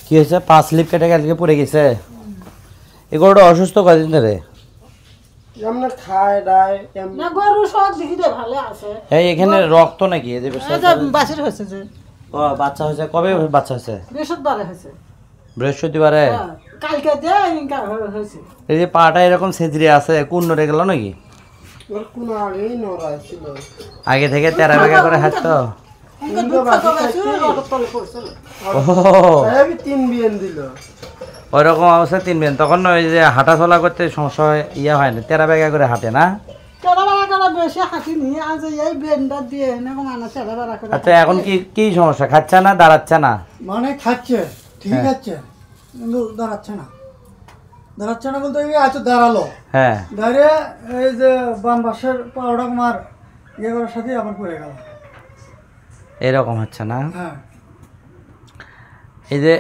কি হয়েছে? 5 স্লিপ কেটে কালকে পড়ে গেছে। এই গরুটা অসুস্থ কদিন ধরে? আমরা খায় দায় না, গরু সব দিকে ভালো আছে। এই এখানে রক্ত নাকি? এই যে বাছুর হয়েছে যে। ও বাচ্চা হয়েছে, কবে বাচ্চা হয়েছে? বৃহস্পতিবারে হয়েছে। বৃহস্পতিবারে? কালকে দিয়ে হয়েছে। এই যে পাটা এরকম ছেঁচড়ে আছে, কোন নড়ে গেল নাকি? ওর কোন আগেই নড়া ছিল, আগে থেকে তেরা বেগা করে হাঁটতো। ওইরকম অবস্থা 3 দিন, তখন ওই যে হাঁটা চলা করতে সমস্যা ইয়ে হয় না, তেরা বেগা করে হাঁটে না? আচ্ছা এখন কি সমস্যা? খাচ্ছে না, দাঁড়াচ্ছে না? মানে খাচ্ছে ঠিক আছে কিন্তু দাঁড়াচ্ছে না। দাঁড়াচ্ছে না বলতে আচ্ছা দাঁড়ালো, হ্যাঁ দাঁড়িয়ে এই যে বাম পাশের পাউডার মার ইয়ে করার সাথে আবার পড়ে গেল। এরকম হচ্ছে না? হ্যাঁ। এই যে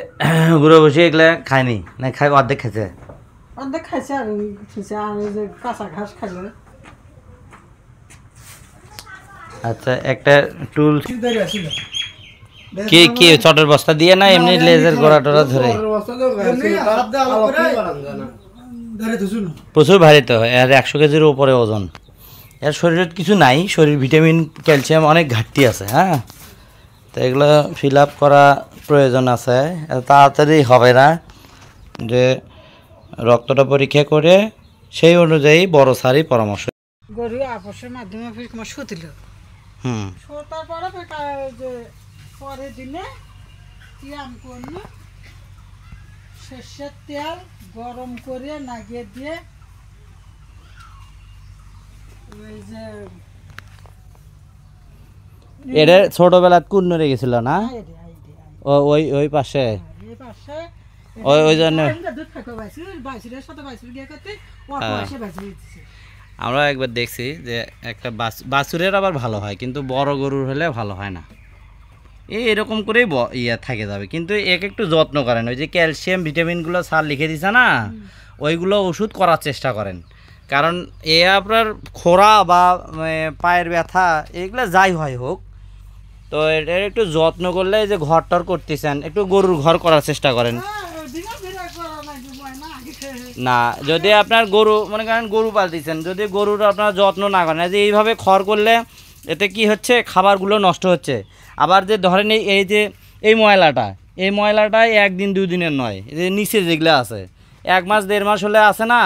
ঘুরে বসে এগুলা খায়নি না? খাই অর্ধেক খেয়েছে? অর্ধেক খাইছে আর এই যে কাঁচা ঘাস খাইলে। আচ্ছা একটা টুল কি চটের বস্তা দিয়ে না এমনি লেজের গোড়া টোড়া ধরে? প্রচুর ভারী তো, এর 100 কেজির উপরে ওজন। এর শরীরে কিছু নাই, শরীর ভিটামিন ক্যালসিয়াম অনেক ঘাটতি আছে। হ্যাঁ, তো এগুলো ফিল আপ করা প্রয়োজন আছে, তাড়াতাড়ি হবে না। যে রক্তটা পরীক্ষা করে সেই অনুযায়ী বড় সারি পরামর্শ। গরু আপসের মাধ্যমে শুতিল, শোতার পরে যে পরের দিনে তিয়াম করলে সর্ষের তেল গরম করে নাগিয়ে দিয়ে ওই যে এটা ছোটবেলা কোন নড়ে গেছিল না? ওই পাশে ওই জন্য আমরা একবার দেখছি যে একটা বাছুরের আবার ভালো হয়, কিন্তু বড় গরুর হলে ভালো হয় না। এরকম করেই থাকে যাবে, কিন্তু একটু যত্ন করেন। ওই যে ক্যালসিয়াম ভিটামিনগুলো স্যার লিখে দিছে না, ওইগুলো ওষুধ করার চেষ্টা করেন। কারণ আপনার খোরা বা পায়ের ব্যথা এগুলো যাই হয় হোক, তো এটার একটু যত্ন করলে, যে ঘর টর করতেছেন একটু গরুর ঘর করার চেষ্টা করেন না। যদি আপনার গরু মনে করেন গরু পালতেছেন, যদি গরুর আপনার যত্ন না করেন, যে এইভাবে খড় করলে এতে কি হচ্ছে, খাবারগুলো নষ্ট হচ্ছে। আবার যে ধরেন এই যে এই ময়লাটা 1 দিন 2 দিনের নয়, এই যে নিচে যেগুলো আছে 1 মাস 1.5 মাস হলে আছে না,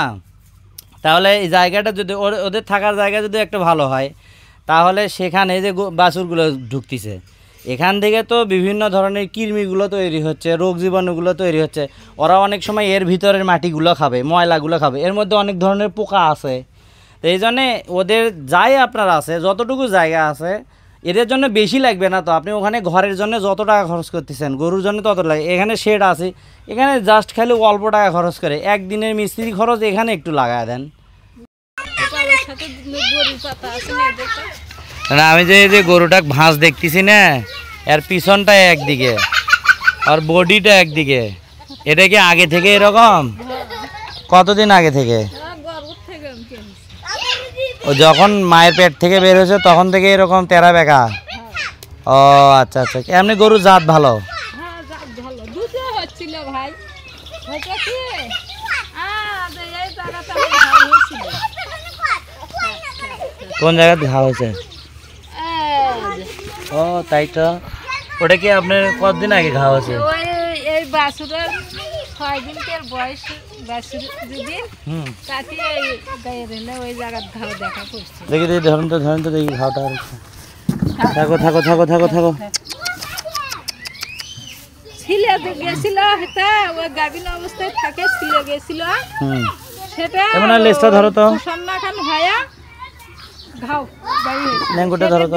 তাহলে এই জায়গাটা যদি ওদের থাকার জায়গা যদি একটু ভালো হয়, তাহলে সেখানে যে বাছুরগুলো ঢুকতেছে, এখান থেকে তো বিভিন্ন ধরনের কৃমিগুলো তৈরি হচ্ছে, রোগ জীবাণুগুলো তৈরি হচ্ছে। ওরা অনেক সময় এর ভিতরের মাটিগুলো খাবে, ময়লাগুলো খাবে, এর মধ্যে অনেক ধরনের পোকা আছে। তো এই জন্যে ওদের যাই আপনার আছে, যতটুকু জায়গা আছে, এদের জন্য বেশি লাগবে না। তো আপনি ওখানে ঘরের জন্য যত টাকা খরচ করতেছেন, গরুর জন্য তত লাগে। এখানে শেড আছে, এখানে জাস্ট খালি অল্প টাকা খরচ করে, একদিনের মিস্ত্রি খরচ এখানে একটু লাগায় দেন না। আমি যে গরুটা ভাঁজ দেখতেছি না, এর পিছনটা একদিকে আর বডিটা একদিকে, এটা কি আগে থেকে এরকম? কতদিন আগে থেকে? ও যখন মায়ের পেট থেকে বের হয়েছে তখন থেকে এরকম তেরা বেকা? ও আচ্ছা আচ্ছা। এমনি গরুর জাত ভালো? কোন জায়গায় ঘা হয়েছে? ও তাই তো। ওটা কি আপনার কতদিন আগে ঘা হয়েছে? এই বাছুরের 6 দিনের বয়স, বাছুর দুদিন তাতে গায়ের এলে ওই জায়গার ঘাও দেখা করছে। দেখি ধরেন তো দেখি ঘাওটা। থাকো থাকো থাকো থাকো থাকো। ছিলে গেছিল, হেটা ওই গাভিন অবস্থায় থাকে, ছিলে গেছিল, সেটা এমন লেজটা ধরো তো, সন্নাখান হয়া ঘাও বাইরে ল্যাঙ্গুটা ধরো তো।